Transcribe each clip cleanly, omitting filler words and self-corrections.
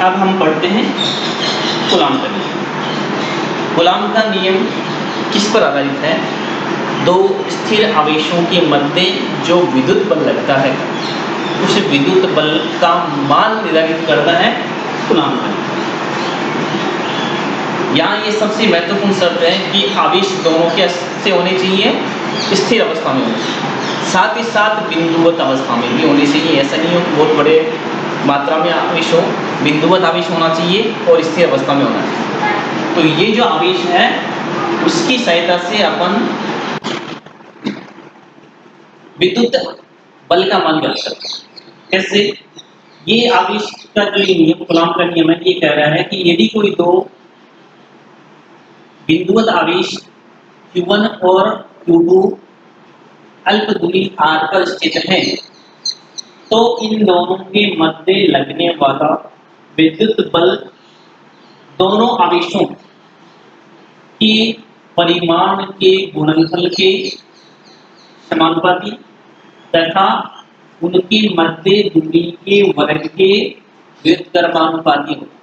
अब हम पढ़ते हैं कूलाम का नियम। कूलाम का नियम किस पर आधारित है? दो स्थिर आवेशों के मध्य जो विद्युत बल लगता है उस विद्युत बल का मान निर्धारित करता है कूलाम का नियम। यहाँ ये सबसे महत्वपूर्ण शर्त है कि आवेश दोनों के से होने चाहिए, स्थिर अवस्था में होने चाहिए, साथ ही साथ बिंदुवत अवस्था में भी होने चाहिए। ऐसा नहीं हो कि बहुत बड़े मात्रा में आवेश हो, बिंदुवत आवेश होना चाहिए और स्थिर अवस्था में होना चाहिए। तो ये जो आवेश है उसकी सहायता से अपन विद्युत बल का मान कर सकते हैं। कैसे? ये आवेश का जो नियम कूलाम का नियम है ये कह रहा है कि यदि कोई दो बिंदुवत आवेश Q1 और Q2 अल्प दूरी r पर स्थित है तो इन दोनों के मध्य लगने वाला विद्युत बल दोनों आवेशों के परिमाण के गुणनफल के समानुपाती तथा उनके मध्य दूरी के वर्ग के व्युत्क्रमानुपाती होगा।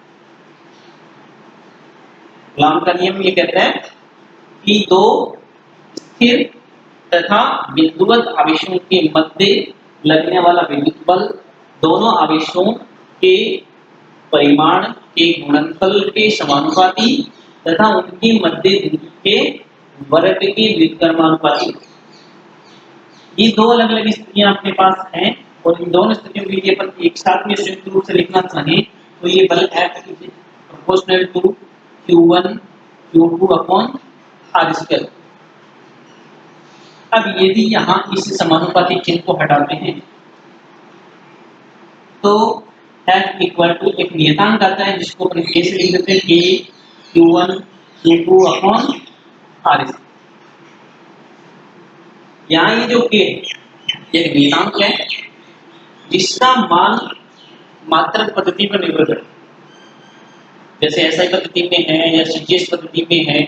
कूलाम का नियम ये कहता है कि दो स्थिर तथा बिंदुवत आवेशों के मध्य लगने वाला विद्युत बल दोनों आवेशों के परिमाण के गुणनफल के समानुपाती तथा उनकी मध्य दूरी के वर्ग के व्युत्क्रमानुपाती। ये दो अलग अलग स्थितियां अपने पास हैं और इन दोनों स्थितियों के लिए अपन एक साथ में संयुक्त रूप से लिखना चाहें तो ये बल F proportional to Q1 Q2 upon R square. अब यदि यहाँ इस समानुपाती चिन्ह को हटाते हैं तो F इक्वल टू एक नियतांक आता है जिसको अपन कैसे लिख देते हैं K Q1 Q2 upon R square. यहाँ ये जो K एक नियतांक है जिसका मान मात्रक पद्धति पर निर्भर करता है। जैसे SI पद्धति में है या CGS पद्धति में है,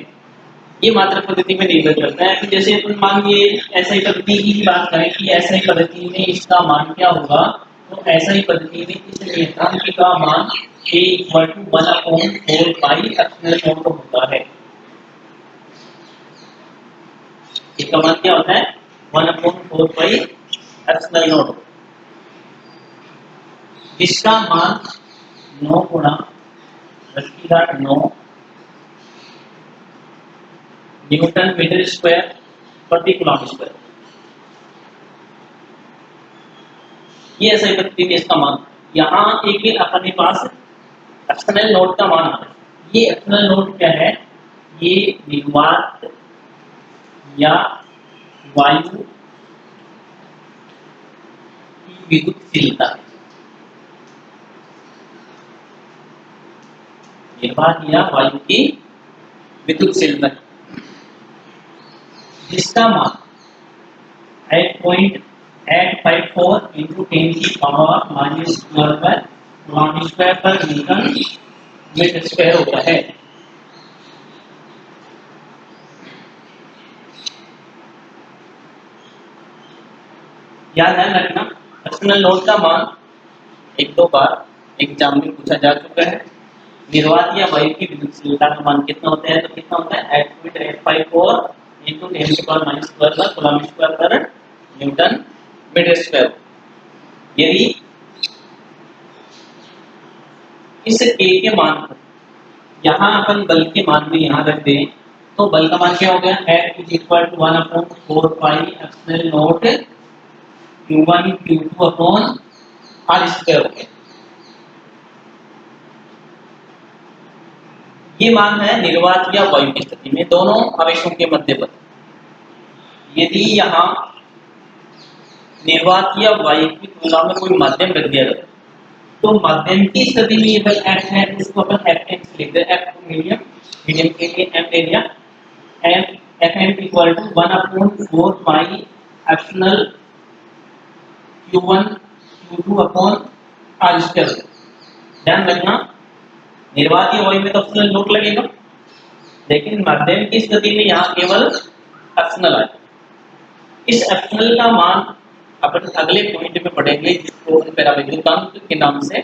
ये मात्रक पद्धति में निर्भर करता है। जैसे अपन मान लिए SI पद्धति की बात करें कि SI पद्धति में इसका मान क्या होगा, तो SI पद्धति में इस नियतांक का मान K equal to 1/4 pi epsilon naught होता है। इसका मान क्या होता है? 1/4 पाई एप्सिलॉन नॉट, जिसका मान 9 गुणा 10⁹9 न्यूटन मीटर स्क्वायर प्रति कूलम स्क्वायर। ये ऐसा पद्धति में इसका मान। यहाँ एक अपने पास एक्सटर्नल नोड का मान आता है। ये एक्सटर्नल नोड क्या है? ये निर्वात या वायु की विद्युतशीलता है। निर्वात या वायु की विद्युतशीलता जिसका मान 8.854 into 10 की पावर -12 पर कूलम स्क्वायर पर न्यूटन मीटर स्क्वायर होता है। याद है रखना, एक्सटर्नल लोड का मान एक दो बार एग्जाम में पूछा जा चुका है। निर्वात या वायु की विद्युतशीलता का मान कितना होता है? तो कितना होता है? 8.854 into 10 की पावर -12 पर कूलम स्क्वायर पर न्यूटन मीटर स्क्वायर। यदि इस K के मान को यहाँ अपन बल के मान में यहाँ रख दें तो बल का मान क्या हो गया? F is equal to 1/4 pi epsilon not Q1 Q2 upon R square हो गया। ये मान है निर्वात या वायु की स्थिति में दोनों आवेशों के मध्य पर। यदि यहाँ निर्वात या वायु की तुलना में कोई माध्यम रख दिया जाए तो माध्यम की स्थिति में ये बल F है, इसको अपन Fm लिख दें। F मीडियम, मीडियम के लिए M ले लिया। Fm equal to 1/4 pi epsilon Q1 Q2 upon R square. ध्यान रखना, निर्वात या वायु में तो एप्सिलॉन नॉट लगेगा, लेकिन माध्यम की स्थिति में यहाँ केवल एप्सिलॉन आएगा। इस एप्सिलॉन का मान अपन अगले पॉइंट में पढ़ेंगे, जिसको पैराविद्युतांक के नाम से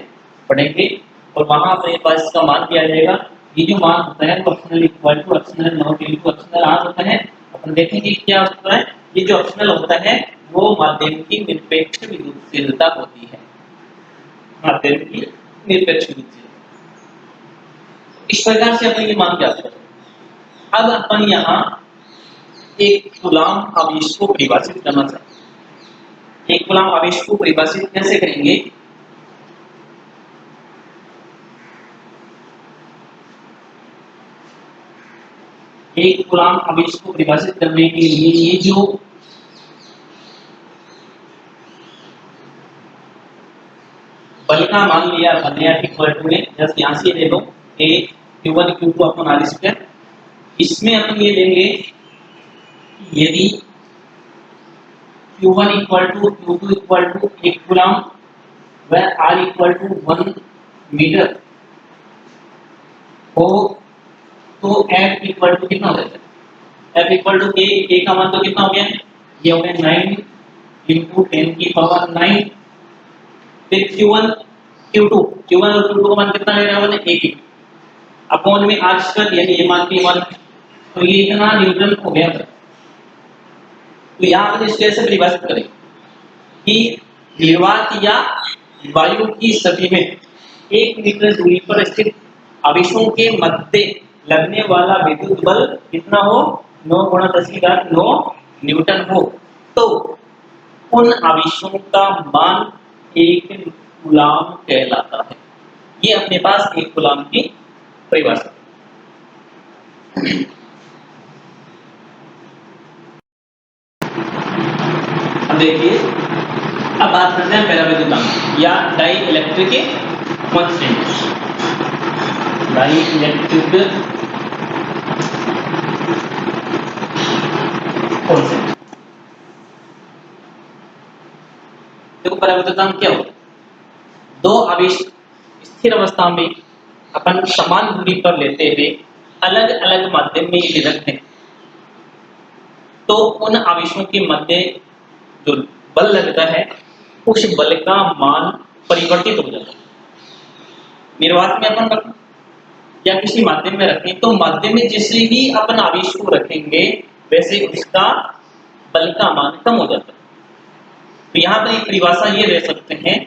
पढ़ेंगे। और वहां अपने पास इसका मान दिया जाएगा। ये जो मान होता है वो optional equal to optional not equal to optional R होता है। अपन देखेंगे क्या होता है। ये जो ऑप्शनल होता है वो माध्यम की निरपेक्ष विद्युतशीलता होती है। माध्यम की निरपेक्ष विद्युतशीलता। इस प्रकार से अपन ये मान ज्ञात करें। अब अपन यहाँ एक कूलाम आवेश को परिभाषित करना चाहते हैं। एक कूलाम आवेश को परिभाषित कैसे करेंगे। एक कूलाम आवेश को परिभाषित करने के लिए ये जो बल का मान लिया बल इक्वल टू में जस्ट यहाँ से ले लो ए q1 q2 upon are square. इसमें अपन ये लेंगे यदि q1 equal to q2 equal to 1 coulomb व r इक्वल टू 1 मीटर हो तो f इक्वल टू कितना हो जाता है। f इक्वल टू a का मान तो कितना हो गया, ये हो गया 9 इंटू 10 की पावर 9। फिर q1 q1 और q2 का मान कितना ले रहा है, 1 अपॉन में r स्क्वायर यानी ये मान की 1, तो ये इतना न्यूटन हो गया। तो यहाँ पर इसको ऐसे परिभाषित करें कि निर्वात या वायु की स्थिति में 1 मीटर दूरी पर स्थित आवेशों के मध्य लगने वाला विद्युत बल कितना हो, 9 × 10⁹ न्यूटन हो, तो उन आवेशों का मान 1 कूलाम कहलाता है। ये अपने पास 1 कूलाम की परिभाषा। अब देखिए, अब बात करते हैं पराविद्युतांक या dielectric constant. Dielectric constant देखो, पराविद्युतांक क्या होता है। दो आवेश स्थिर अवस्था में अपन समान दूरी पर लेते हुए अलग अलग माध्यम में यदि रखते हैं तो उन आवेशों के मध्य जो बल लगता है उस बल का मान परिवर्तित हो जाता है। निर्वात में अपन रखें या किसी माध्यम में रखें तो माध्यम में जैसे ही अपन आवेश को रखेंगे वैसे उसका बल का मान कम हो जाता है। तो यहाँ पर एक परिभाषा ये दे सकते हैं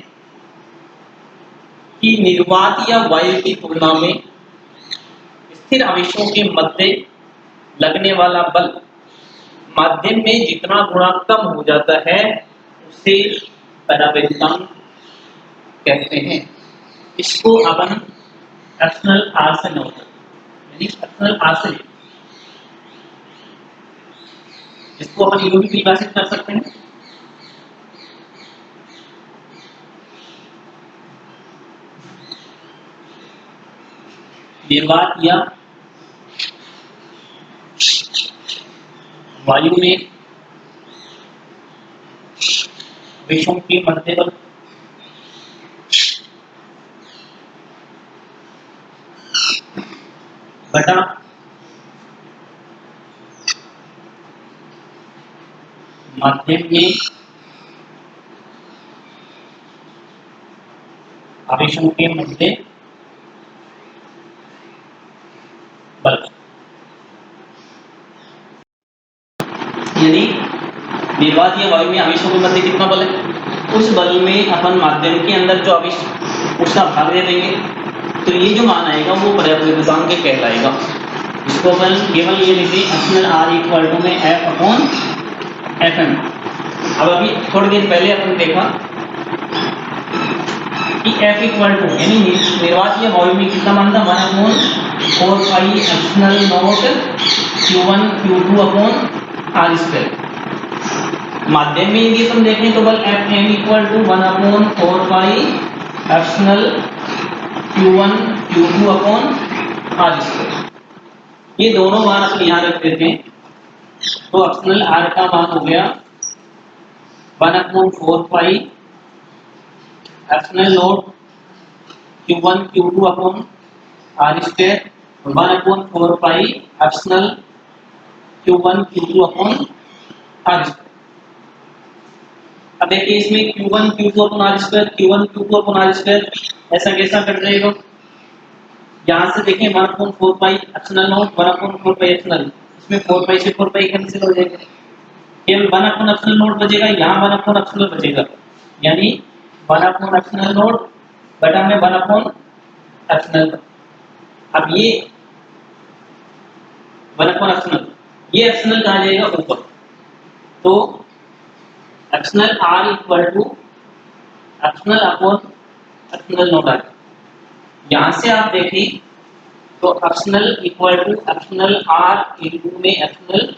कि निर्वात या वायु की तुलना में स्थिर आवेशों के मध्य लगने वाला बल माध्यम में जितना गुणा कम हो जाता है उसे पराविद्युतांक कहते हैं। इसको अपन एक्सटर्नल आर से नोट यानी एक्सटर्नल आर से इसको अपन यूं भी परिभाषित कर सकते हैं। निर्वात या वायु में आवेशों के मध्य बल बटा माध्यम में आवेशों के मध्य बल। यदि निर्वात या वायु में आवेशों के मध्य कितना बल है, उस बल में अपन माध्यम के अंदर जो आवेश उसका भाग दे देंगे तो ये जो मान आएगा वो पराविद्युतांक कहलाएगा। इसको अपन केवल ये लिखें एक्सटर्नल आर इक्वल टू में एफ अपॉन एफ एम। अब अभी थोड़ी देर पहले अपन देखा कि एफ इक्वल टू यानी निर्वात या वायु में कितना मान था, 1/4 external naught q1 q2 upon R square. माध्यम में यदि अपन देखें तो बल F M equal to 1/4 external q1 q2 upon R square. ये दोनों मान अपन यहाँ रख देते हैं तो एक्सटर्नल आर का मान हो गया 1/4 external naught q1 q2 upon R square 1/4 external q1 q2 upon R square. अब देखिए इसमें q1 q2 upon R square q1 q2 upon R square ऐसा कैसा कट जाएगा, यहाँ से देखें 1/4 pi external naught 1/4 pi external, इसमें 4 पाई से 4 पाई कैंसिल हो जाएगा, केवल 1/4 एक्सटर्नल नोट बचेगा, यहाँ 1/4 एक्सटर्नल बचेगा, यानी 1/4 एक्सटर्नल नोट बटा में 1/4 एक्सटर्नल। अब ये 1/4 एक्सटर्नल, ये एक्सटर्नल कहाँ जाएगा ऊपर, तो external R equal to external upon external naught R. यहाँ से आप देखें तो external equal to external R into में एक्सटर्नल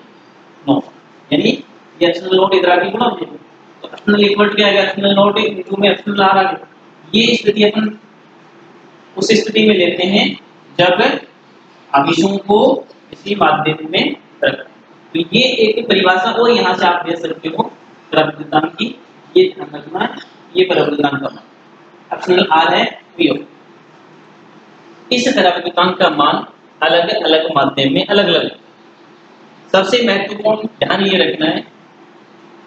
नोट, यानी ये एक्सटर्नल नोट इधर आके गुणा हो जाएगा, तो एक्सटर्नल इक्वल टू क्या आएगा, एक्सटर्नल नोट इनटू में एक्सटर्नल आर आ गया। ये स्थिति अपन उस स्थिति में लेते हैं जब आवेशों को इसी माध्यम में रखें। तो ये एक परिभाषा और यहाँ से आप दे सकते हो प्रवृत्तांक की, ये ध्यान रखना है, ये प्रवृत्तांक का मान एक्सटर्नल आर है पीओ। इस प्रवृत्तांक का मान अलग अलग माध्यम में अलग अलग। सबसे महत्वपूर्ण ध्यान ये रखना है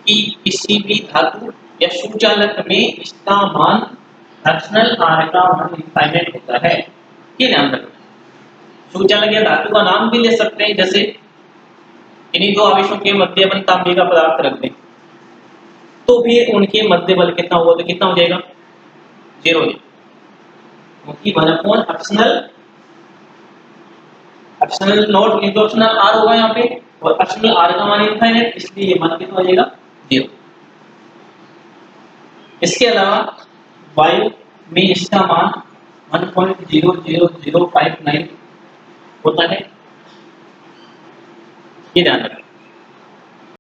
कि किसी भी धातु या सुचालक में इसका मान एक्सटर्नल आर का मान इनफाइनाइट होता है, ये ध्यान रखना है। सुचालक या धातु का नाम भी ले सकते हैं, जैसे इन्हीं दो आवेशों के मध्य अपन तांबे का पदार्थ रख दें तो फिर उनके मध्य बल कितना होगा, तो कितना हो जाएगा, 0 हो जाएगा, क्योंकि 1/4 external naught into external R होगा यहाँ पे, और एक्सटर्नल आर का मान इनफाइनाइट, इसलिए ये मान कितना हो जाएगा, 0। इसके अलावा वायु में इसका मान 1.00059 होता है, ये ध्यान रखें।